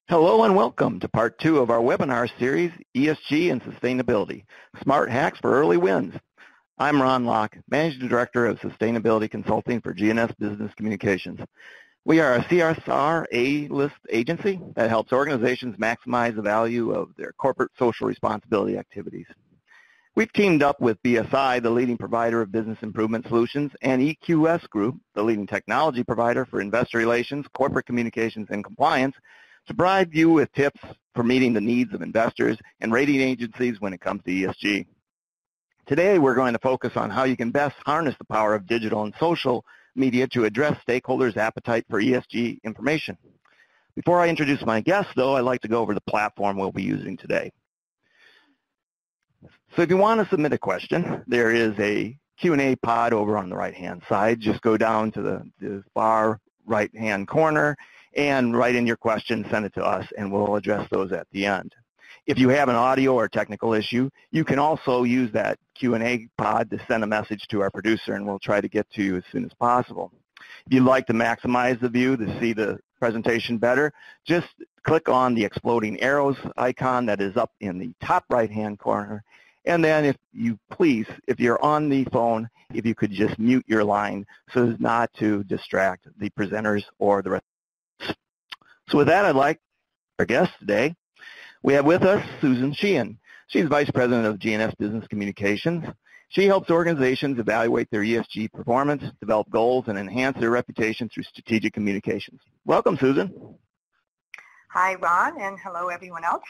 Hello and welcome to part 2 of our webinar series, ESG and Sustainability, Smart Hacks for Early Wins. I'm Ron Locke, Managing Director of Sustainability Consulting for GNS Business Communications. We are a CSR A-list agency that helps organizations maximize the value of their corporate social responsibility activities. We've teamed up with BSI, the leading provider of business improvement solutions, and EQS Group, the leading technology provider for investor relations, corporate communications, and compliance, to provide you with tips for meeting the needs of investors and rating agencies when it comes to ESG. Today, we're going to focus on how you can best harness the power of digital and social media to address stakeholders' appetite for ESG information. Before I introduce my guest, though, I'd like to go over the platform we'll be using today. So if you want to submit a question, there is a Q&A pod over on the right-hand side. Just go down to the far right-hand corner and write in your question, send it to us, and we'll address those at the end. If you have an audio or technical issue, you can also use that Q&A pod to send a message to our producer, and we'll try to get to you as soon as possible. If you'd like to maximize the view to see the presentation better, just click on the exploding arrows icon that is up in the top right-hand corner. And then if you're on the phone, if you could just mute your line so as not to distract the presenters or the rest. So with that, I'd like our guest today. We have with us Susan Sheehan. She's Vice President of GNS Business Communications. She helps organizations evaluate their ESG performance, develop goals, and enhance their reputation through strategic communications. Welcome, Susan. Hi, Ron, and hello, everyone else.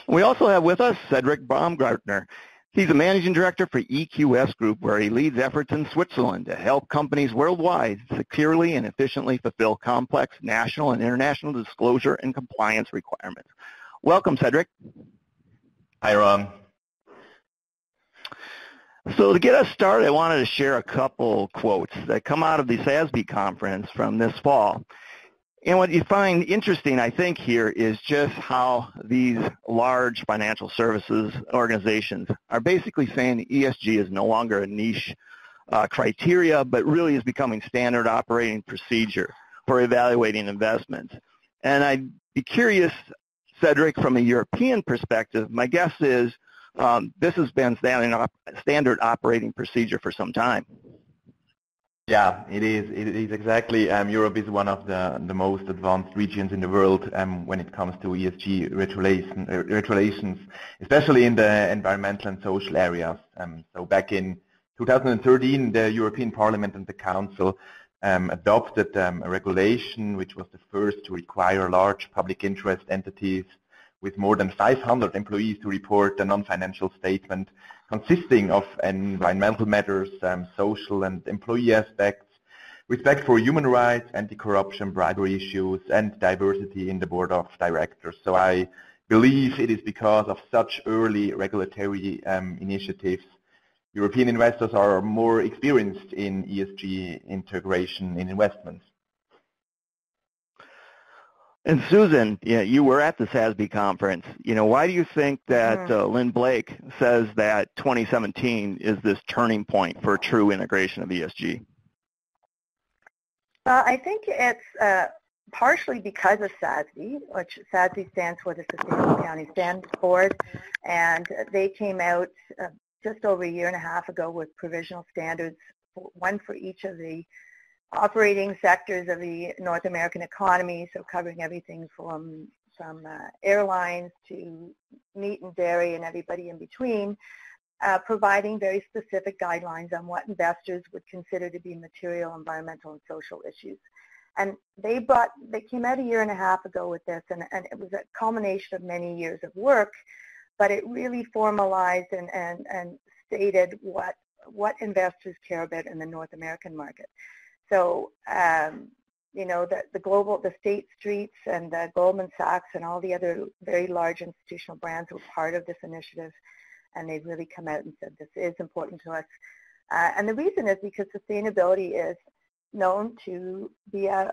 We also have with us Cedric Baumgartner. He's a Managing Director for EQS Group, where he leads efforts in Switzerland to help companies worldwide securely and efficiently fulfill complex national and international disclosure and compliance requirements. Welcome, Cedric. Hi, Ron. So to get us started, I wanted to share a couple quotes that come out of the SASB conference from this fall. And what you find interesting, I think, here is just how these large financial services organizations are basically saying ESG is no longer a niche criteria, but really is becoming standard operating procedure for evaluating investments. And I'd be curious, Cedric, from a European perspective, my guess is this has been standard operating procedure for some time. Yeah, it is. It is exactly. Europe is one of the most advanced regions in the world when it comes to ESG regulations, especially in the environmental and social areas. So back in 2013, the European Parliament and the Council adopted a regulation which was the first to require large public interest entities with more than 500 employees to report a non-financial statement consisting of environmental matters, social and employee aspects, respect for human rights, anti-corruption, bribery issues, and diversity in the board of directors. So I believe it is because of such early regulatory initiatives, European investors are more experienced in ESG integration in investments. And Susan, you were at the SASB conference. Why do you think that Lynn Blake says that 2017 is this turning point for true integration of ESG? I think it's partially because of SASB, which SASB stands for the Sustainable Accounting Standards Board, and they came out just over a year and a half ago with provisional standards, one for each of the operating sectors of the North American economy, so covering everything from airlines to meat and dairy and everybody in between, providing very specific guidelines on what investors would consider to be material environmental and social issues. And they came out a year and a half ago with this, and it was a culmination of many years of work, but it really formalized and stated what investors care about in the North American market. So, the State Streets and the Goldman Sachs and all the other very large institutional brands were part of this initiative, and they've really come out and said this is important to us. And the reason is because sustainability is known to be a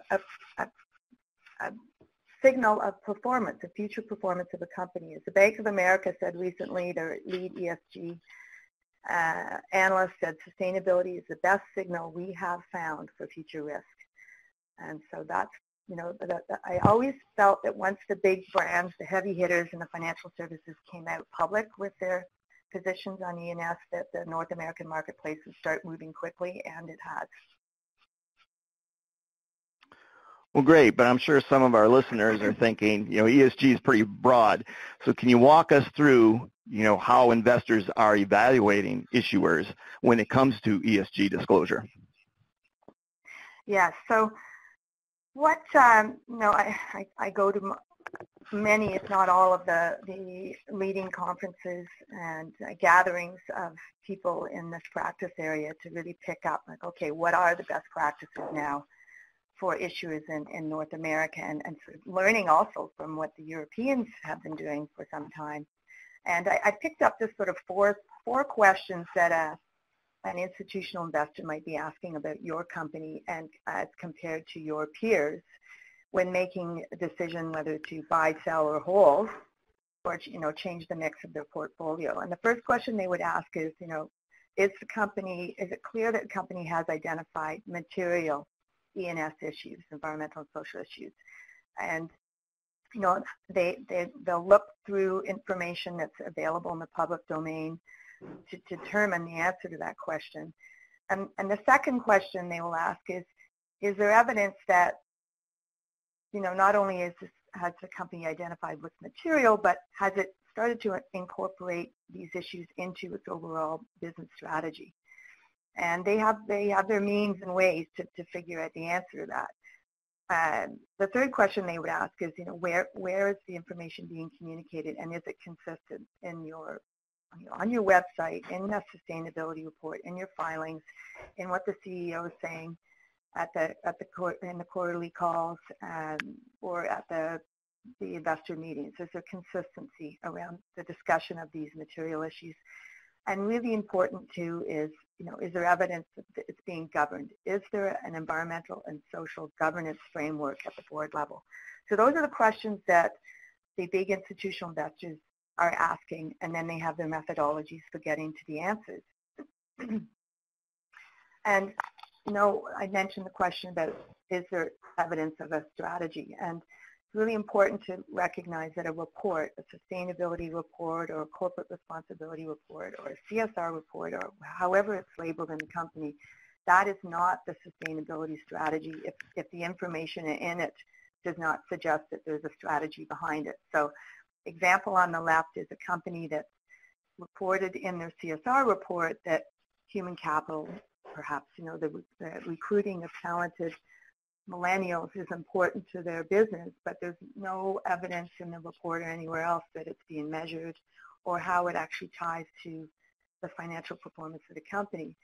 signal of performance, of future performance of a company. As the Bank of America said recently, their lead ESG analyst said sustainability is the best signal we have found for future risk. And so that's I always felt that once the big brands, the heavy hitters in the financial services came out public with their positions on E&S, that the North American marketplace would start moving quickly, and it has. Well, great, but I'm sure some of our listeners are thinking, ESG is pretty broad. So can you walk us through, how investors are evaluating issuers when it comes to ESG disclosure? Yeah, so what, I go to many, if not all, of the leading conferences and gatherings of people in this practice area to really pick up, like, okay, what are the best practices now for issuers in North America, and sort of learning also from what the Europeans have been doing for some time. And I picked up this sort of four questions that an institutional investor might be asking about your company and as compared to your peers when making a decision whether to buy, sell, or hold, or change the mix of their portfolio. And the first question they would ask is, is it clear that the company has identified material E&S issues, environmental and social issues? And they'll look through information that's available in the public domain to determine the answer to that question. And the second question they will ask is there evidence that, not only has the company identified what's material, but has it started to incorporate these issues into its overall business strategy? And they have their means and ways to figure out the answer to that. The third question they would ask is, where is the information being communicated, and is it consistent in on your website, in the sustainability report, in your filings, in what the CEO is saying in the quarterly calls, or at the investor meetings? Is there consistency around the discussion of these material issues? And really important too is, is there evidence that it's being governed? Is there an environmental and social governance framework at the board level? So those are the questions that the big institutional investors are asking, and then they have their methodologies for getting to the answers. And, I mentioned the question about, is there evidence of a strategy? And it's really important to recognize that a report, a sustainability report or a corporate responsibility report or a CSR report, or however it's labeled in the company, that is not the sustainability strategy if the information in it does not suggest that there's a strategy behind it. So example on the left is a company that reported in their CSR report that human capital, perhaps, the recruiting of talented millennials is important to their business, but there's no evidence in the report or anywhere else that it's being measured or how it actually ties to the financial performance of the company.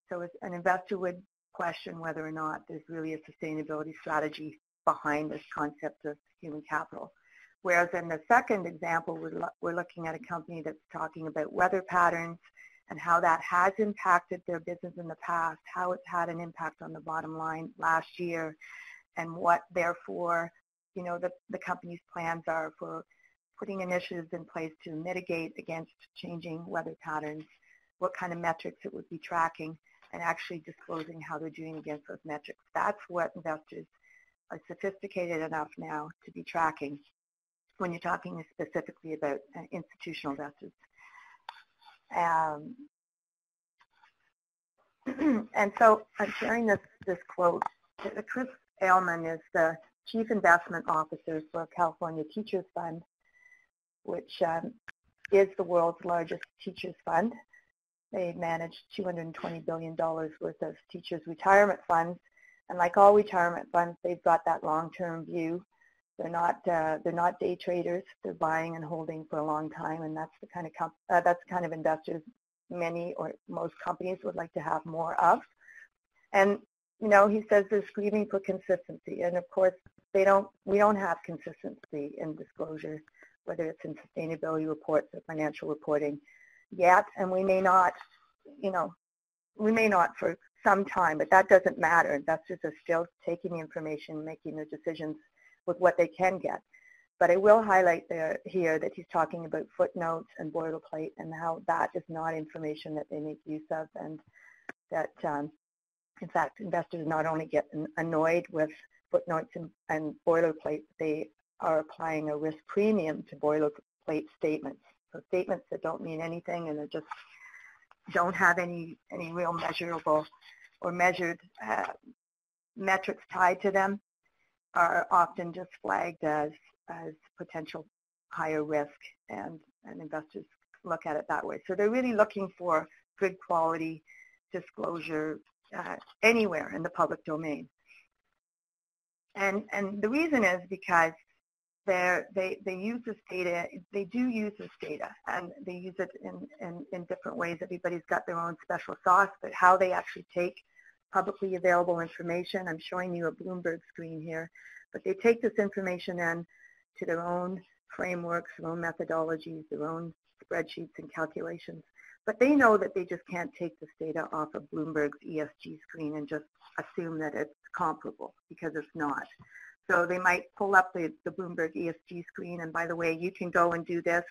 So an investor would question whether or not there's really a sustainability strategy behind this concept of human capital. Whereas in the second example, we're looking at a company that's talking about weather patterns and how that has impacted their business in the past, how it's had an impact on the bottom line last year, and what, therefore, the company's plans are for putting initiatives in place to mitigate against changing weather patterns, what kind of metrics it would be tracking, and actually disclosing how they're doing against those metrics. That's what investors are sophisticated enough now to be tracking when you're talking specifically about institutional investors. And so I'm sharing this quote. Chris Ailman is the Chief Investment Officer for California Teachers Fund, which is the world's largest teachers fund. They manage $220 billion worth of teachers' retirement funds. And like all retirement funds, they've got that long-term view. They're not day traders. They're buying and holding for a long time, and that's the kind of investors many or most companies would like to have more of. And he says they're screaming for consistency, and of course we don't have consistency in disclosure, whether it's in sustainability reports or financial reporting yet, and we may not for some time, but that doesn't matter. Investors are still taking the information, making their decisions with what they can get. But I will highlight here that he's talking about footnotes and boilerplate and how that is not information that they make use of, and that in fact investors not only get annoyed with footnotes and boilerplate. They are applying a risk premium to boilerplate statements. So statements that don't mean anything and that just don't have any real measurable or measured metrics tied to them are often just flagged as potential higher risk, and investors look at it that way. So they're really looking for good quality disclosure anywhere in the public domain. And the reason is because they use this data, they do use this data, and they use it in different ways. Everybody's got their own special sauce, but how they actually take publicly available information, I'm showing you a Bloomberg screen here, but they take this information in to their own frameworks, their own methodologies, their own spreadsheets and calculations. But they know that they just can't take this data off of Bloomberg's ESG screen and just assume that it's comparable, because it's not. So they might pull up the Bloomberg ESG screen, and by the way, you can go and do this.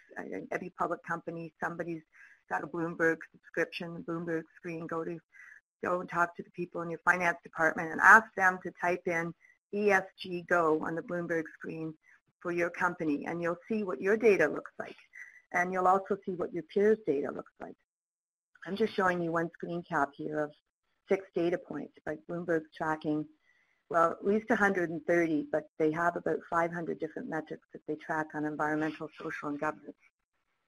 Every public company, somebody's got a Bloomberg subscription, Bloomberg screen. Go and talk to the people in your finance department and ask them to type in ESG Go on the Bloomberg screen for your company, and you'll see what your data looks like. And you'll also see what your peers' data looks like. I'm just showing you one screen cap here of 6 data points by Bloomberg's tracking, well, at least 130, but they have about 500 different metrics that they track on environmental, social, and governance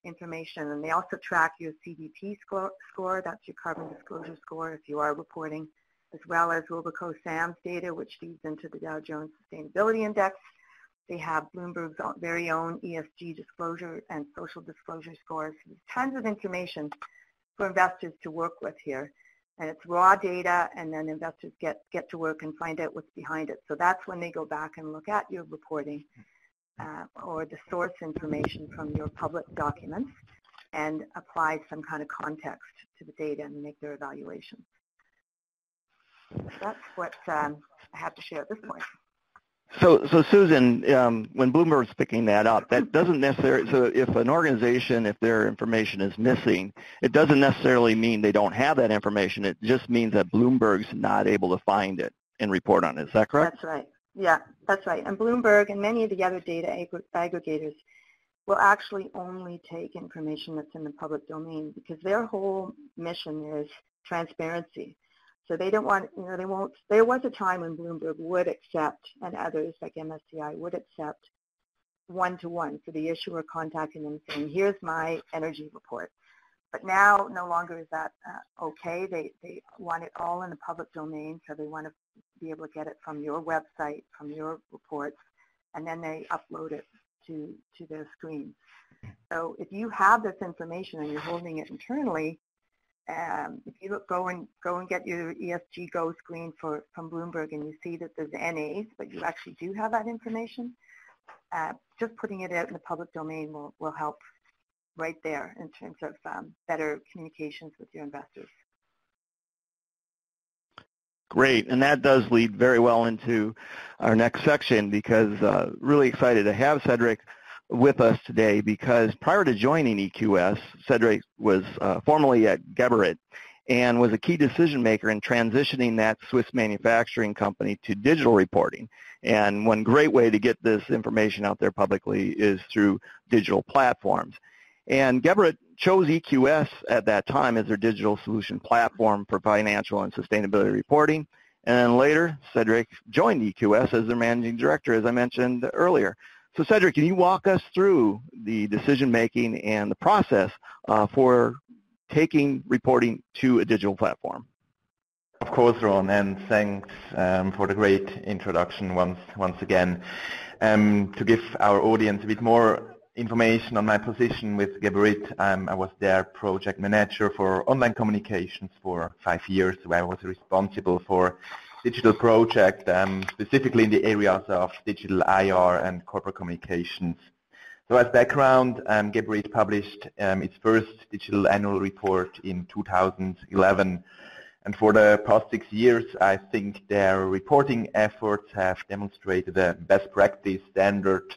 information. And they also track your CDP score, that's your carbon disclosure score if you are reporting, as well as Robeco-Sam's data, which feeds into the Dow Jones Sustainability Index. They have Bloomberg's very own ESG disclosure and social disclosure scores. There's tons of information for investors to work with here. And it's raw data, and then investors get to work and find out what's behind it. So that's when they go back and look at your reporting or the source information from your public documents and apply some kind of context to the data and make their evaluations. That's what I have to share at this point. So Susan, when Bloomberg's picking that up, that doesn't necessarily, so if an organization, if their information is missing, it doesn't necessarily mean they don't have that information. It just means that Bloomberg's not able to find it and report on it. Is that correct? That's right. Yeah, that's right. And Bloomberg and many of the other data aggregators will actually only take information that's in the public domain, because their whole mission is transparency. So they don't want, they won't, there was a time when Bloomberg would accept, and others like MSCI would accept one-to-one for the issuer contacting them saying, here's my energy report. But now no longer is that okay. They want it all in the public domain, so they want to be able to get it from your website, from your reports, and then they upload it to their screen. So if you have this information and you're holding it internally, if you go and get your ESG Go screen from Bloomberg and you see that there's NAs, but you actually do have that information, just putting it out in the public domain will help right there in terms of better communications with your investors. Great, and that does lead very well into our next section, because really excited to have Cedric with us today, because prior to joining EQS, Cedric was formerly at Geberit and was a key decision maker in transitioning that Swiss manufacturing company to digital reporting. And one great way to get this information out there publicly is through digital platforms. And Geberit chose EQS at that time as their digital solution platform for financial and sustainability reporting. And then later, Cedric joined EQS as their managing director, as I mentioned earlier. So Cedric, can you walk us through the decision-making and the process for taking reporting to a digital platform? Of course, Ron, and thanks for the great introduction once again. To give our audience a bit more information on my position with Geberit, I was their project manager for online communications for 5 years, where I was responsible for digital project, specifically in the areas of digital IR and corporate communications. So as background, Geberit published its first digital annual report in 2011. And for the past 6 years, I think their reporting efforts have demonstrated a best practice standard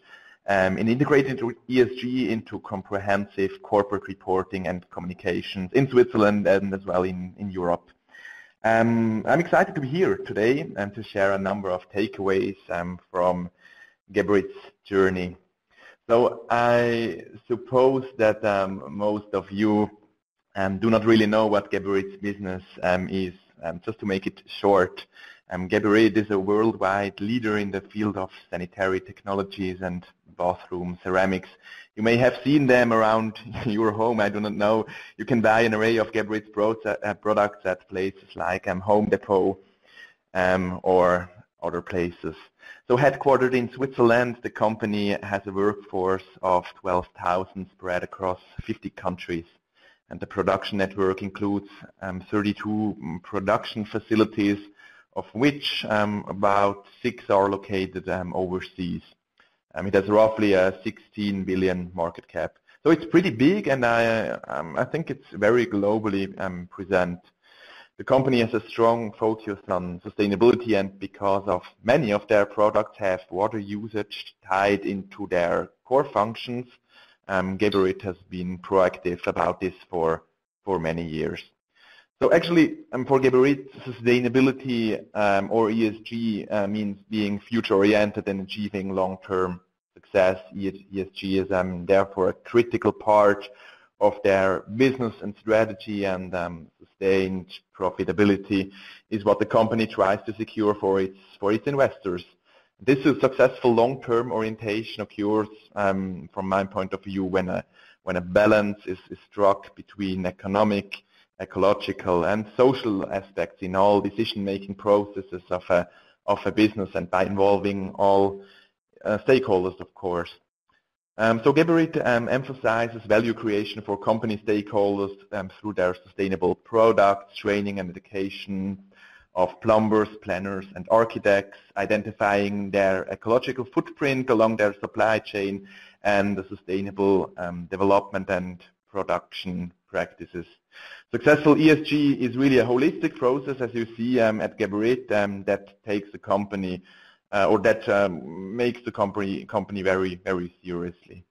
in integrating ESG into comprehensive corporate reporting and communications in Switzerland and as well in Europe. I'm excited to be here today and to share a number of takeaways from Geberit's journey. So I suppose that most of you do not really know what Geberit's business is. Just to make it short, Geberit is a worldwide leader in the field of sanitary technologies and bathroom ceramics. You may have seen them around your home, I do not know. You can buy an array of Geberit's products at places like Home Depot or other places. So headquartered in Switzerland, the company has a workforce of 12,000 spread across 50 countries. And the production network includes 32 production facilities, of which about 6 are located overseas. It has roughly a 16 billion market cap. So it's pretty big, and I think it's very globally present. The company has a strong focus on sustainability, and because of many of their products have water usage tied into their core functions, Geberit has been proactive about this for many years. So actually, for Geberit, sustainability or ESG means being future-oriented and achieving long-term success. ESG is therefore a critical part of their business and strategy, and sustained profitability is what the company tries to secure for its investors. This is successful long-term orientation occurs, from my point of view, when a balance is struck between economic, ecological, and social aspects in all decision-making processes of a business, and by involving all stakeholders, of course. So Geberit emphasizes value creation for company stakeholders through their sustainable products, training and education of plumbers, planners, and architects, identifying their ecological footprint along their supply chain, and the sustainable development and production practices. Successful ESG is really a holistic process, as you see at Geberit, that takes the company or that makes the company very, very seriously.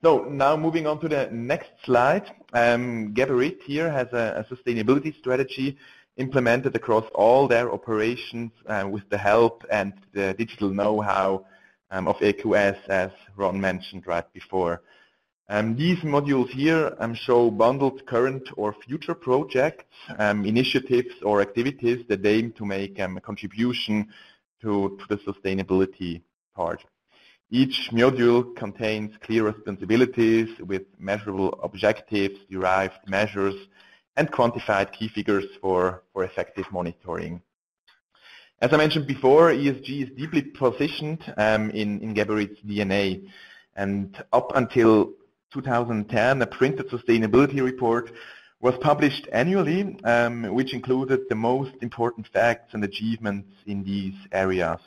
So now moving on to the next slide, Geberit here has a sustainability strategy implemented across all their operations with the help and the digital know-how of EQS, as Ron mentioned right before. These modules here show bundled current or future projects, initiatives or activities that aim to make a contribution to the sustainability part. Each module contains clear responsibilities with measurable objectives, derived measures, and quantified key figures for effective monitoring. As I mentioned before, ESG is deeply positioned in Geberit's DNA. And up until 2010, a printed sustainability report was published annually, which included the most important facts and achievements in these areas.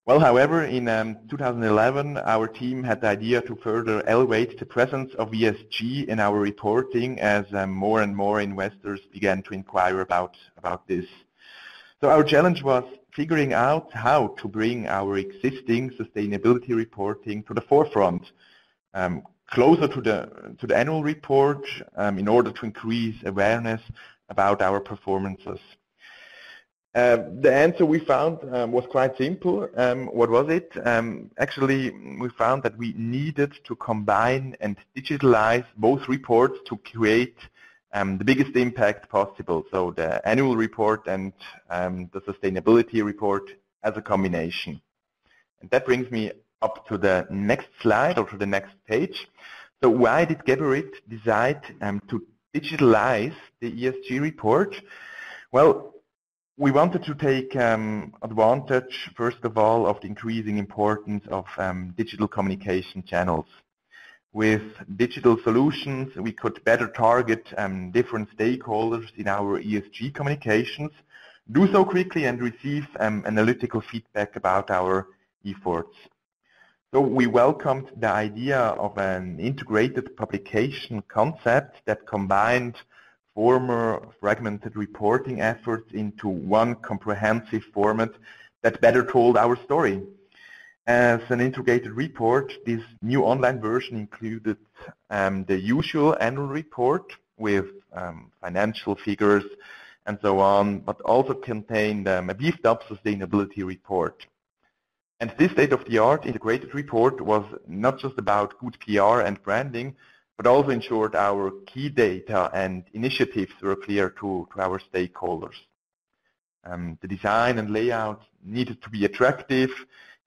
Well, however, in 2011, our team had the idea to further elevate the presence of ESG in our reporting as more and more investors began to inquire about this. So our challenge was figuring out how to bring our existing sustainability reporting to the forefront, closer to the annual report, in order to increase awareness about our performances. The answer we found was quite simple. What was it? Actually, we found that we needed to combine and digitalize both reports to create the biggest impact possible. So the annual report and the sustainability report as a combination. And that brings me up to the next slide, or to the next page. So why did Geberit decide to digitalize the ESG report? Well, we wanted to take advantage, first of all, of the increasing importance of digital communication channels. With digital solutions, we could better target different stakeholders in our ESG communications, do so quickly, and receive analytical feedback about our efforts. So we welcomed the idea of an integrated publication concept that combined former fragmented reporting efforts into one comprehensive format that better told our story. As an integrated report, this new online version included the usual annual report with financial figures and so on, but also contained a beefed-up sustainability report. And this state-of-the-art integrated report was not just about good PR and branding, but also ensured our key data and initiatives were clear to our stakeholders. The design and layout needed to be attractive,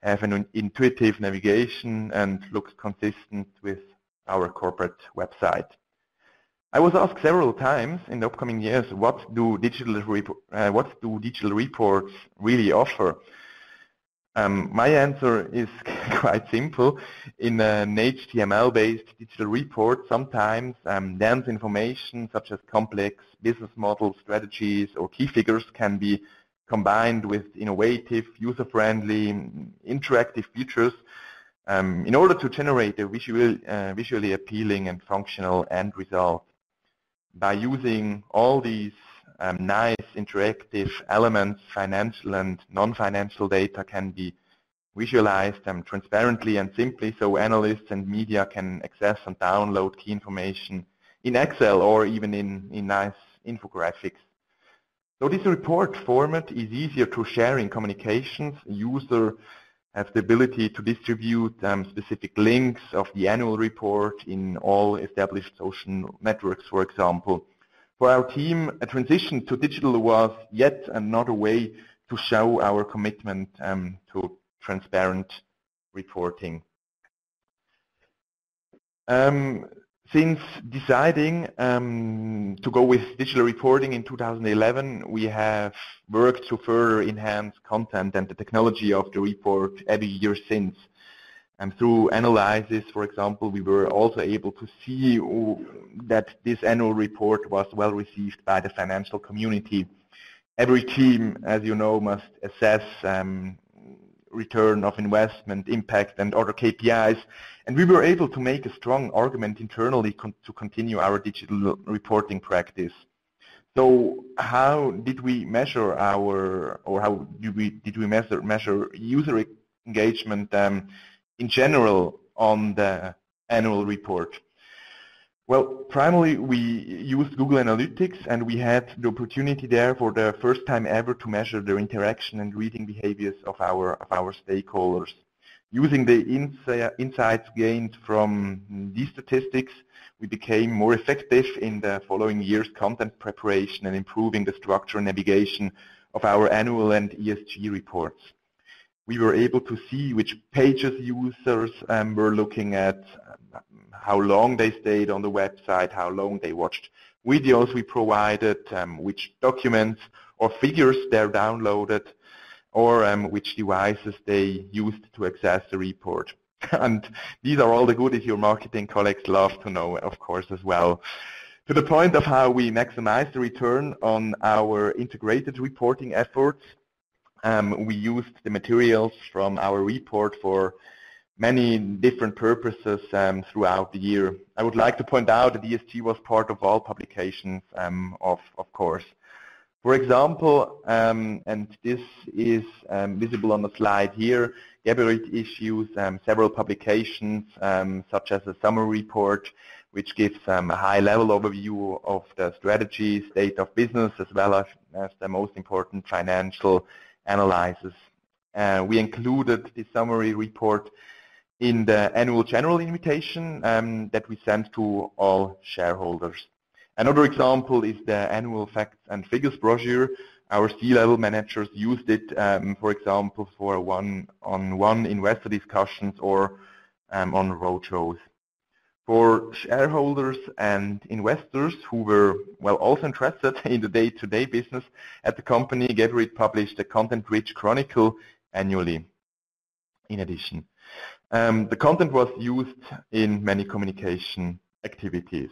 have an intuitive navigation, and look consistent with our corporate website. I was asked several times in the upcoming years, what do digital reports really offer? My answer is quite simple. In an HTML-based digital report, sometimes dense information such as complex business models, strategies, or key figures can be combined with innovative, user-friendly, interactive features in order to generate a visually appealing and functional end result. By using all these nice interactive elements, financial and non-financial data can be visualized transparently and simply, so analysts and media can access and download key information in Excel or even in nice infographics. So this report format is easier to share in communications. Users have the ability to distribute specific links of the annual report in all established social networks, for example. For our team, a transition to digital was yet another way to show our commitment to transparent reporting. Since deciding to go with digital reporting in 2011, we have worked to further enhance content and the technology of the report every year since. And through analysis, for example, we were also able to see that this annual report was well received by the financial community. Every team, as you know, must assess return of investment, impact, and other KPIs. And we were able to make a strong argument internally to continue our digital reporting practice. So how did we measure measure user engagement in general on the annual report? Well, primarily we used Google Analytics, and we had the opportunity there for the first time ever to measure the interaction and reading behaviors of our stakeholders. Using the insights gained from these statistics, we became more effective in the following year's content preparation and improving the structure and navigation of our annual and ESG reports. We were able to see which pages users were looking at, how long they stayed on the website, how long they watched videos we provided, which documents or figures they downloaded, or which devices they used to access the report. And these are all the goodies your marketing colleagues love to know, of course, as well. To the point of how we maximize the return on our integrated reporting efforts, we used the materials from our report for many different purposes throughout the year. I would like to point out that ESG was part of all publications, of course. For example, and this is visible on the slide here, Geberit issues several publications, such as a summary report, which gives a high-level overview of the strategy, state of business, as well as the most important financial analysis. We included the summary report in the annual general invitation that we sent to all shareholders. Another example is the annual facts and figures brochure. Our C-level managers used it, for example, for one-on-one investor discussions or on roadshows. For shareholders and investors who were, well, also interested in the day-to-day business at the company, Geberit published a content-rich chronicle annually. In addition, the content was used in many communication activities.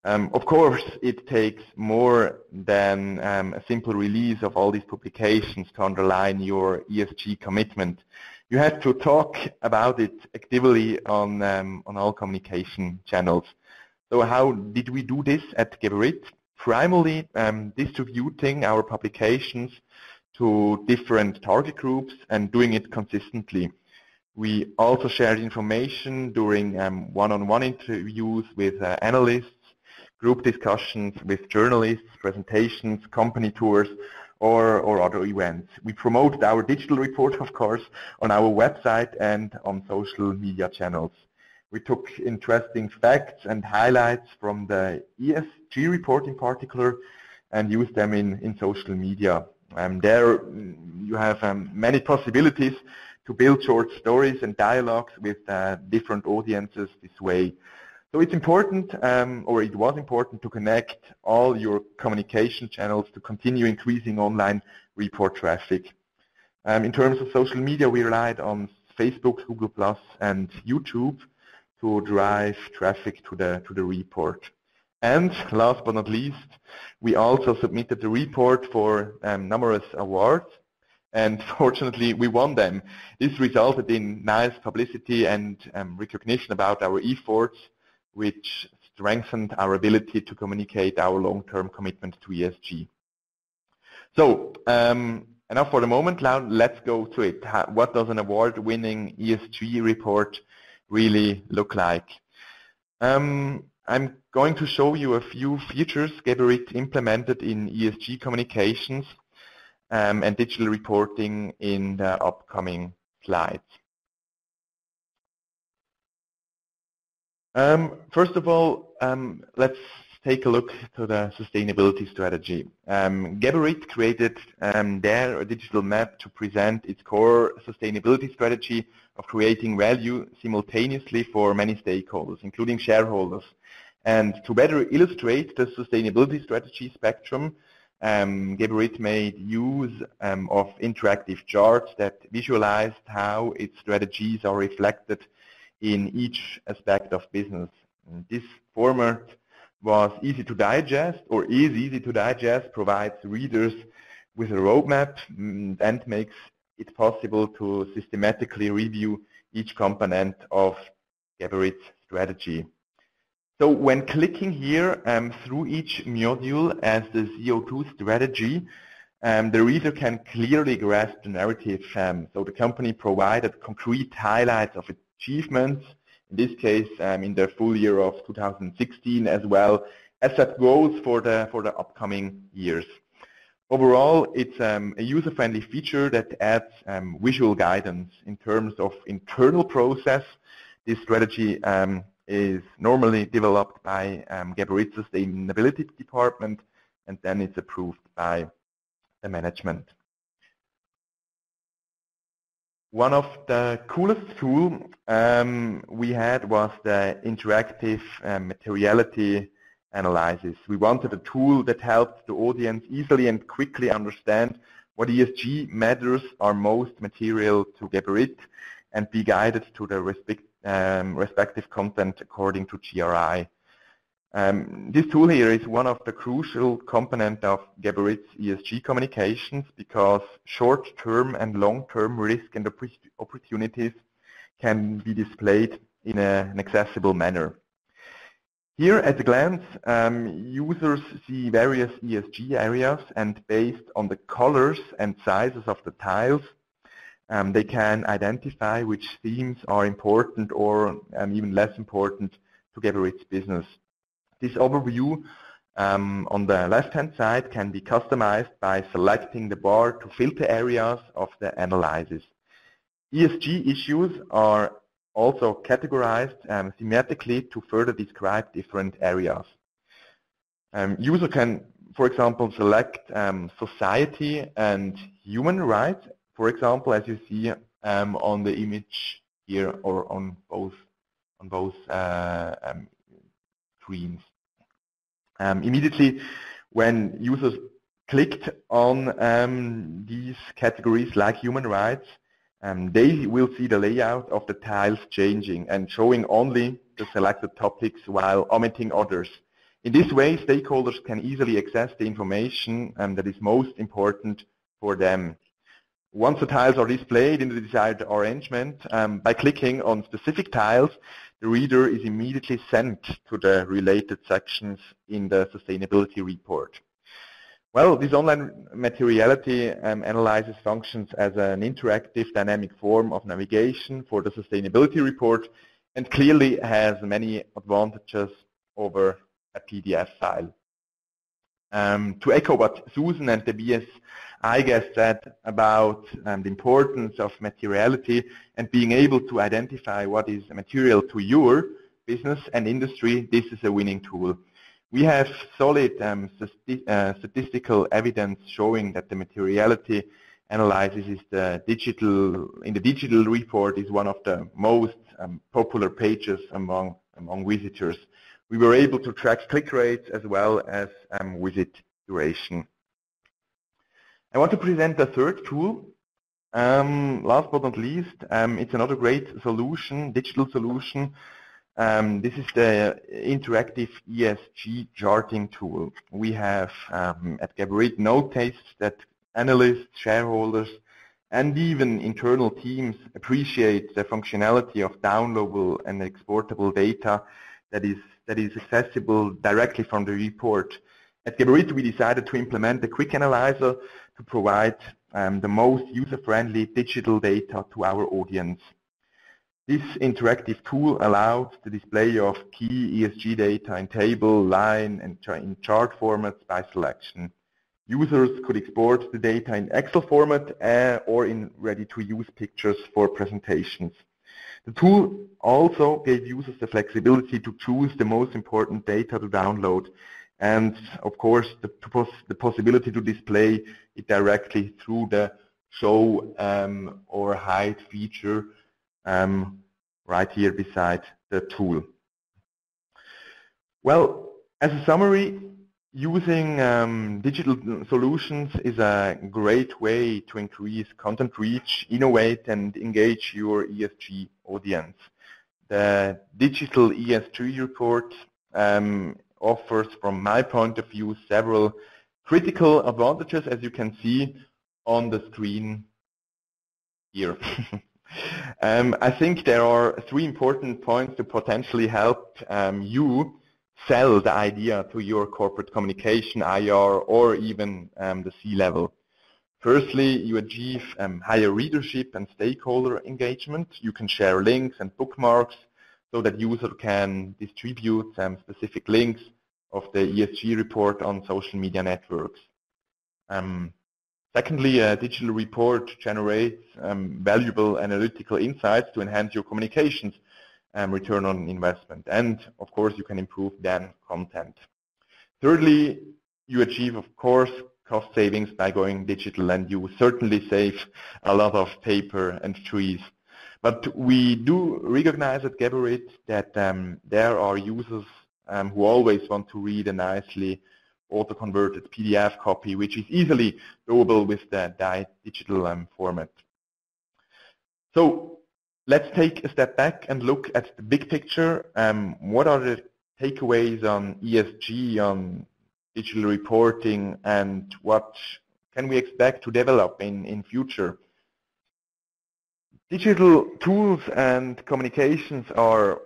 Of course, it takes more than a simple release of all these publications to underline your ESG commitment. You have to talk about it actively on all communication channels. So how did we do this at Geberit? Primarily distributing our publications to different target groups and doing it consistently. We also shared information during one-on-one interviews with analysts, group discussions with journalists, presentations, company tours, or other events. We promoted our digital report, of course, on our website and on social media channels. We took interesting facts and highlights from the ESG report in particular and used them in social media. There you have many possibilities to build short stories and dialogues with different audiences this way. So it's important, or it was important, to connect all your communication channels to continue increasing online report traffic. In terms of social media, we relied on Facebook, Google+, and YouTube to drive traffic to the report. And last but not least, we also submitted the report for numerous awards, and fortunately we won them. This resulted in nice publicity and recognition about our efforts, which strengthened our ability to communicate our long-term commitment to ESG. So, enough for the moment. Now let's go to it. What does an award-winning ESG report really look like? I'm going to show you a few features Geberit implemented in ESG communications and digital reporting in the upcoming slides. First of all, let's take a look to the sustainability strategy. Geberit created their digital map to present its core sustainability strategy of creating value simultaneously for many stakeholders, including shareholders. And to better illustrate the sustainability strategy spectrum, Geberit made use of interactive charts that visualized how its strategies are reflected in each aspect of business. And this format was easy to digest, or is easy to digest, provides readers with a roadmap and makes it possible to systematically review each component of Geberit's strategy. So when clicking here through each module as the CO2 strategy, the reader can clearly grasp the narrative. So the company provided concrete highlights of achievements, in this case in the full year of 2016, as well as set goals for the upcoming years. Overall, it's a user-friendly feature that adds visual guidance in terms of internal process. This strategy is normally developed by Geberit's sustainability department, and then it's approved by the management. One of the coolest tools we had was the interactive materiality analysis. We wanted a tool that helped the audience easily and quickly understand what ESG matters are most material to Geberit and be guided to the respective content according to GRI. This tool here is one of the crucial components of Geberit's ESG communications because short-term and long-term risk and opportunities can be displayed in an accessible manner. Here at a glance, users see various ESG areas, and based on the colors and sizes of the tiles, they can identify which themes are important or even less important to Geberit's business. This overview on the left-hand side can be customized by selecting the bar to filter areas of the analysis. ESG issues are also categorized thematically to further describe different areas. User can, for example, select society and human rights, for example, as you see on the image here or on both screens. Immediately when users clicked on these categories like human rights, they will see the layout of the tiles changing and showing only the selected topics while omitting others. In this way, stakeholders can easily access the information that is most important for them. Once the tiles are displayed in the desired arrangement, by clicking on specific tiles, the reader is immediately sent to the related sections in the sustainability report. Well, this online materiality analysis functions as an interactive dynamic form of navigation for the sustainability report and clearly has many advantages over a PDF file. To echo what Susan and the BSI guest said about the importance of materiality and being able to identify what is material to your business and industry, this is a winning tool. We have solid statistical evidence showing that the materiality analysis is in the digital report is one of the most popular pages among visitors. We were able to track click rates as well as visit duration. I want to present the third tool. Last but not least, it's another great solution, digital solution. This is the interactive ESG charting tool. We have at Geberit noticed that analysts, shareholders, and even internal teams appreciate the functionality of downloadable and exportable data that is accessible directly from the report. At Geberit, we decided to implement a quick analyzer to provide the most user-friendly digital data to our audience. This interactive tool allows the display of key ESG data in table, line, and in chart formats by selection. Users could export the data in Excel format or in ready-to-use pictures for presentations. The tool also gave users the flexibility to choose the most important data to download and, of course, the possibility to display it directly through the show or hide feature right here beside the tool. Well, as a summary, using digital solutions is a great way to increase content reach, innovate, and engage your ESG audience. The digital ESG report offers, from my point of view, several critical advantages, as you can see on the screen here. I think there are three important points to potentially help you sell the idea to your corporate communication, IR, or even the C-level. Firstly, you achieve higher readership and stakeholder engagement. You can share links and bookmarks so that users can distribute specific links of the ESG report on social media networks. Secondly, a digital report generates valuable analytical insights to enhance your communications return on investment. And, of course, you can improve then content. Thirdly, you achieve, of course, cost savings by going digital, and you certainly save a lot of paper and trees. But we do recognize at Geberit that there are users who always want to read a nicely auto-converted PDF copy, which is easily doable with the digital format. So let's take a step back and look at the big picture. What are the takeaways on ESG, on digital reporting, and what can we expect to develop in future? Digital tools and communications are,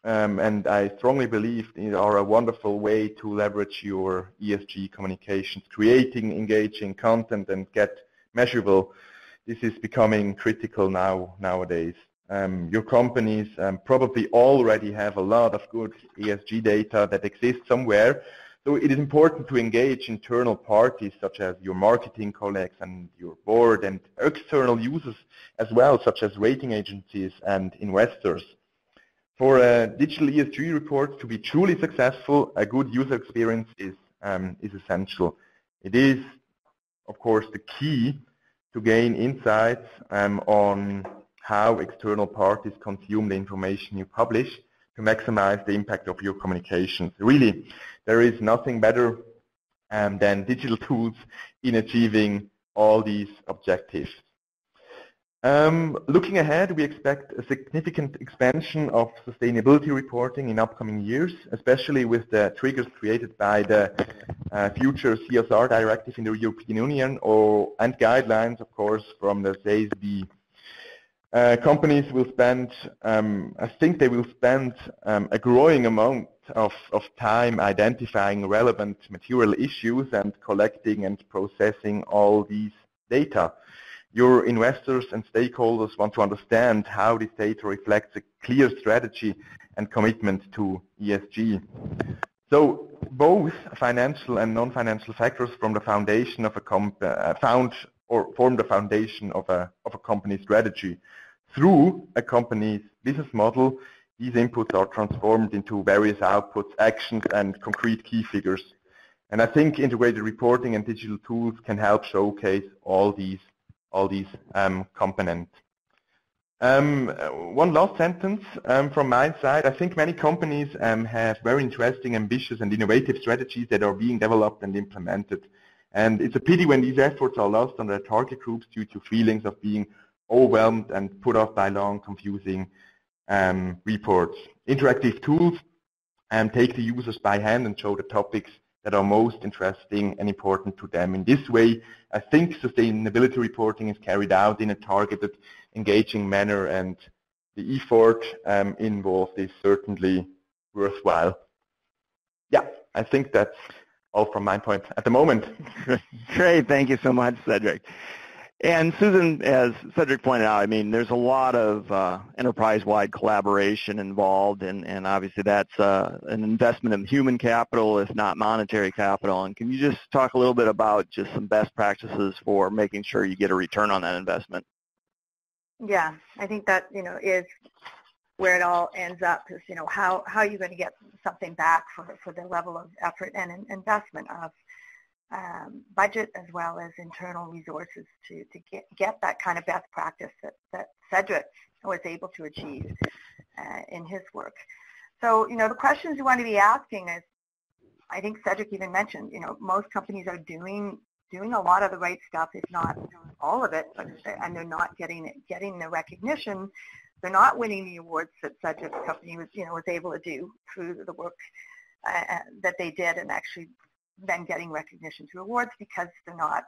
and I strongly believe, are a wonderful way to leverage your ESG communications, creating engaging content and get measurable. This is becoming critical nowadays. Your companies probably already have a lot of good ESG data that exists somewhere. So it is important to engage internal parties such as your marketing colleagues and your board, and external users as well, such as rating agencies and investors. For a digital ESG report to be truly successful, a good user experience is essential. It is, of course, the key to gain insights on how external parties consume the information you publish to maximize the impact of your communications. Really, there is nothing better than digital tools in achieving all these objectives. Looking ahead, we expect a significant expansion of sustainability reporting in upcoming years, especially with the triggers created by the future CSR directive in the European Union and guidelines, of course, from the SASB. Companies will spend, I think they will spend a growing amount of time identifying relevant material issues and collecting and processing all these data. Your investors and stakeholders want to understand how this data reflects a clear strategy and commitment to ESG. So both financial and non-financial factors from the foundation of a form the foundation of a company strategy. Through a company's business model, these inputs are transformed into various outputs, actions, and concrete key figures. And I think integrated reporting and digital tools can help showcase all these components. One last sentence from my side. I think many companies have very interesting, ambitious, and innovative strategies that are being developed and implemented. And it's a pity when these efforts are lost on their target groups due to feelings of being overwhelmed and put off by long, confusing reports. Interactive tools take the users by hand and show the topics that are most interesting and important to them. In this way, I think sustainability reporting is carried out in a targeted, engaging manner, and the effort involved is certainly worthwhile. Yeah, I think that's all from my point at the moment. Great, thank you so much, Cedric. And Susan, as Cedric pointed out, I mean, there's a lot of enterprise-wide collaboration involved, and obviously that's an investment in human capital, if not monetary capital. And can you just talk a little bit about just some best practices for making sure you get a return on that investment? Yeah, I think that, is where it all ends up, is, how are you going to get something back for the level of effort and investment of budget as well as internal resources to get that kind of best practice that Cedric was able to achieve in his work. So, the questions you want to be asking is, I think Cedric even mentioned, most companies are doing a lot of the right stuff, if not all of it, and they're not getting the recognition. They're not winning the awards that Cedric's company was able to do through the work that they did, and actually then getting recognition through awards because they're not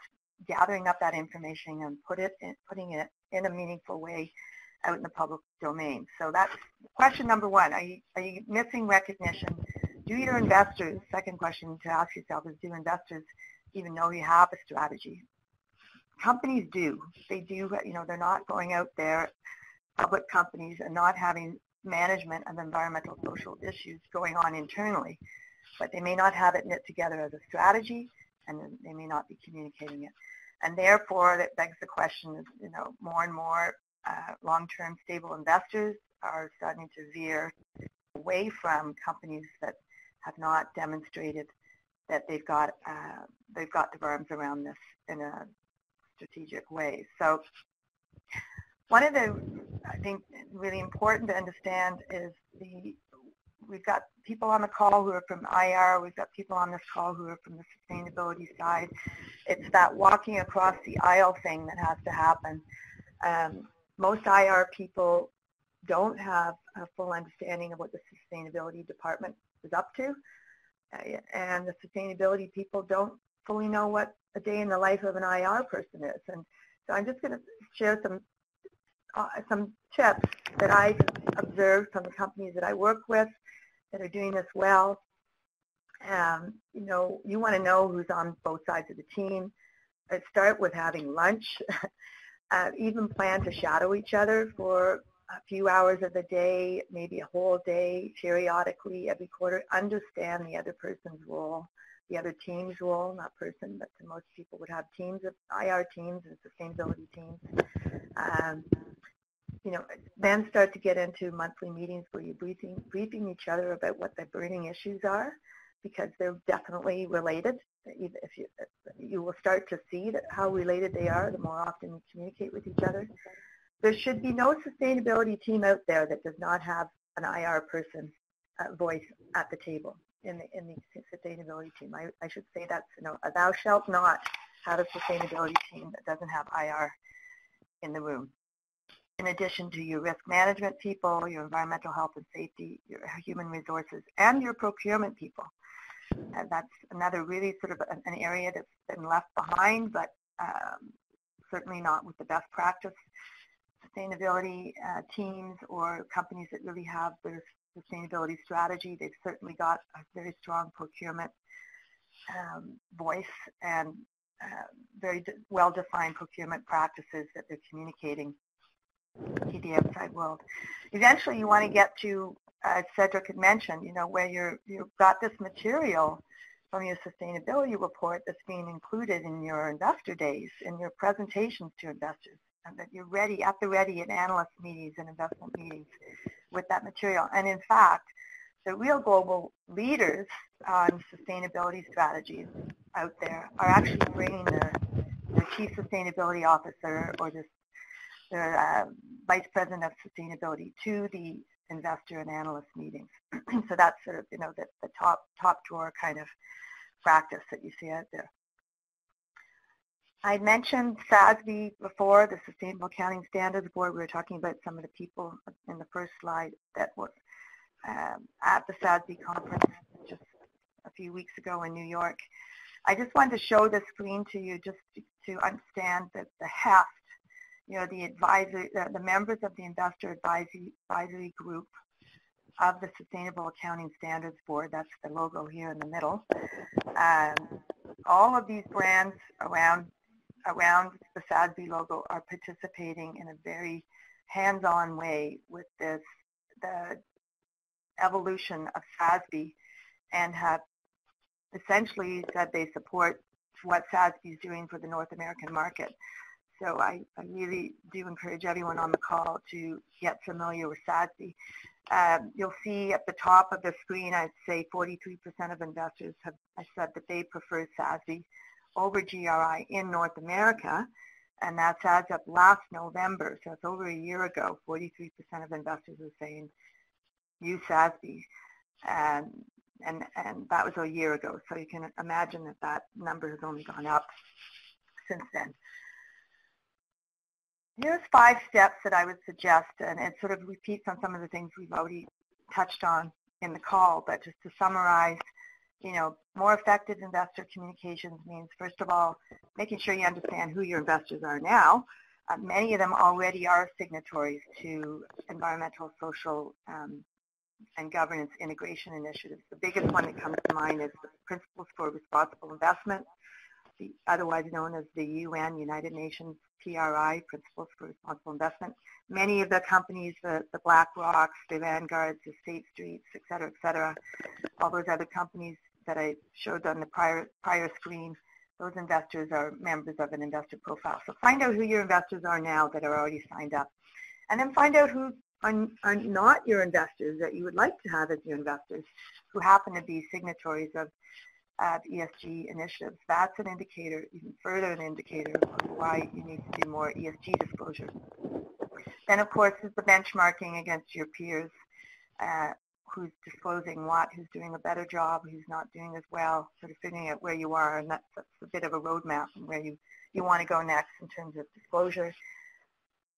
gathering up that information and putting it in a meaningful way out in the public domain. So that's question number one. Are you missing recognition? Do your investors, second question to ask yourself is, do investors even know you have a strategy? Companies do. They do, they're not going out there, public companies, and not having management of environmental social issues going on internally. But they may not have it knit together as a strategy, and they may not be communicating it. And therefore, that begs the question, more and more long-term stable investors are starting to veer away from companies that have not demonstrated that they've got their arms around this in a strategic way. So one of the, I think, really important to understand is we've got people on the call who are from IR, we've got people on this call who are from the sustainability side. It's that walking across the aisle thing that has to happen. Most IR people don't have a full understanding of what the sustainability department is up to, and the sustainability people don't fully know what a day in the life of an IR person is. And so I'm just going to share some tips that I've observed from the companies that I work with that are doing this well. You want to know who's on both sides of the team. Start with having lunch. Even plan to shadow each other for a few hours of the day, maybe a whole day, periodically, every quarter. Understand the other person's role, the other team's role, not person, but most people would have teams of IR teams and sustainability teams. Then start to get into monthly meetings where you're briefing each other about what the burning issues are, because they're definitely related. If you will start to see how related they are the more often you communicate with each other. There should be no sustainability team out there that does not have an IR person voice at the table in the sustainability team. I should say that's, thou shalt not have a sustainability team that doesn't have IR in the room. In addition to your risk management people, your environmental health and safety, your human resources, and your procurement people. And that's another really sort of an area that's been left behind, but certainly not with the best practice sustainability teams or companies that really have their sustainability strategy. They've certainly got a very strong procurement voice and very well-defined procurement practices that they're communicating to the outside world. Eventually, you want to get to as Cedric had mentioned, where you've got this material from your sustainability report that's being included in your investor days, in your presentations to investors, and that you're at the ready at analyst meetings and investment meetings with that material. And in fact, the real global leaders on sustainability strategies out there are actually bringing their chief sustainability officer or their vice president of sustainability to the investor and analyst meetings. So that's sort of, the top drawer kind of practice that you see out there. I mentioned SASB before, the Sustainable Accounting Standards Board. We were talking about some of the people in the first slide that were at the SASB conference just a few weeks ago in New York. I just wanted to show this screen to you just to understand that the heft, the members of the Investor Advisory Group of the Sustainable Accounting Standards Board, that's the logo here in the middle. All of these brands around the SASB logo are participating in a very hands-on way with the evolution of SASB, and have essentially said they support what SASB is doing for the North American market. So I really do encourage everyone on the call to get familiar with SASB. You'll see at the top of the screen, I'd say 43% of investors have said that they prefer SASB over GRI in North America, and that's as of last November, so it's over a year ago. 43% of investors are saying use SASB, and that was a year ago, so you can imagine that number has only gone up since then. Here's 5 steps that I would suggest, and it sort of repeats on some of the things we've already touched on in the call, but just to summarize, more effective investor communications means, first of all, making sure you understand who your investors are now. Many of them already are signatories to environmental, social, and governance integration initiatives. The biggest one that comes to mind is the Principles for Responsible Investment, otherwise known as the UN, United Nations PRI, Principles for Responsible Investment. Many of the companies, the BlackRocks, the Vanguards, the State Streets, et cetera, all those other companies that I showed on the prior screen, those investors are members of an investor profile. So find out who your investors are now that are already signed up. And then find out who are not your investors that you would like to have as your investors, who happen to be signatories of ESG initiatives. That's an indicator, even further an indicator of why you need to do more ESG disclosure. Then, of course, is the benchmarking against your peers, who's disclosing what, who's doing a better job, who's not doing as well, sort of figuring out where you are, and that's a bit of a roadmap and where you want to go next in terms of disclosure.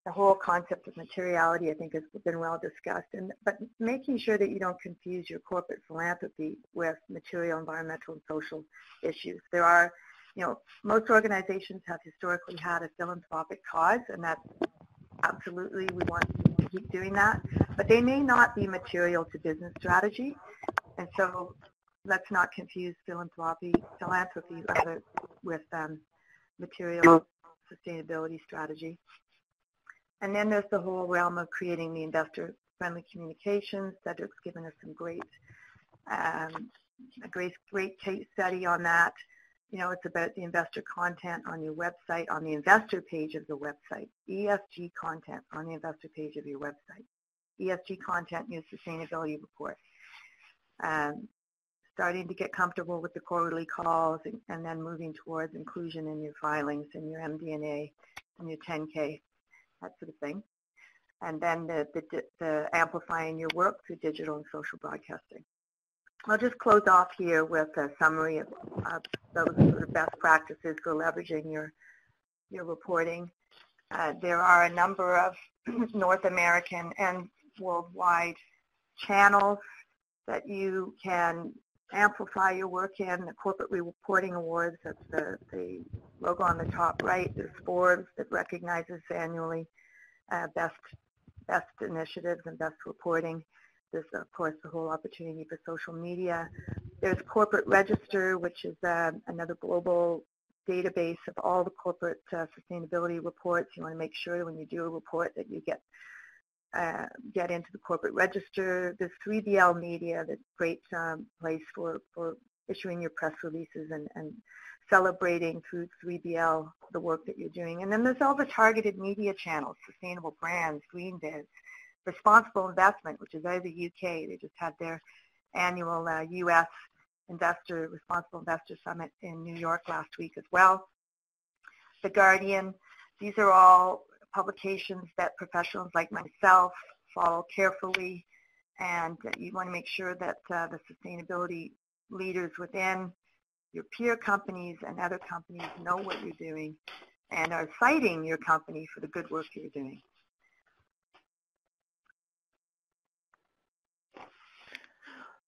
The whole concept of materiality, I think, has been well discussed, but making sure that you don't confuse your corporate philanthropy with material, environmental, and social issues. There are, most organizations have historically had a philanthropic cause, and that's absolutely, we want to keep doing that, but they may not be material to business strategy, and so let's not confuse philanthropy rather with material sustainability strategy. And then there's the whole realm of creating the investor-friendly communications. Cedric's given us some great case study on that. It's about the investor content on your website, on the investor page of the website. ESG content on the investor page of your website. ESG content in your sustainability report. Starting to get comfortable with the quarterly calls, and then moving towards inclusion in your filings, in your MD&A, and your 10K. That sort of thing. And then the amplifying your work through digital and social broadcasting. I'll just close off here with a summary of those sort of best practices for leveraging your reporting. There are a number of North American and worldwide channels that you can amplify your work in. The Corporate Reporting Awards, that's the logo on the top right. There's Forbes that recognizes annually best initiatives and best reporting. There's, of course, the whole opportunity for social media. There's Corporate Register, which is another global database of all the corporate sustainability reports. You want to make sure when you do a report that you get get into the corporate register. There's 3BL Media, that's a great place for issuing your press releases and celebrating through 3BL the work that you're doing. And then there's all the targeted media channels, Sustainable Brands, Green Biz, Responsible Investment, which is out of the UK. They just had their annual US Responsible Investor Summit in New York last week as well. The Guardian, these are all publications that professionals like myself follow carefully, and you want to make sure that the sustainability leaders within your peer companies and other companies know what you're doing and are citing your company for the good work you're doing.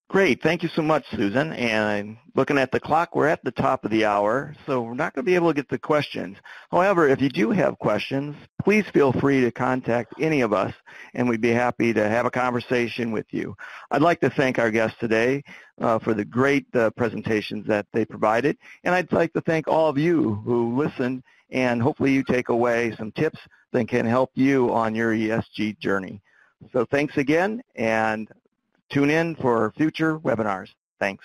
Great. Thank you so much, Susan. And looking at the clock, we're at the top of the hour, so we're not going to be able to get to questions. However, if you do have questions, please feel free to contact any of us, and we'd be happy to have a conversation with you. I'd like to thank our guests today for the great presentations that they provided, and I'd like to thank all of you who listened, and hopefully you take away some tips that can help you on your ESG journey. So thanks again, and tune in for future webinars. Thanks.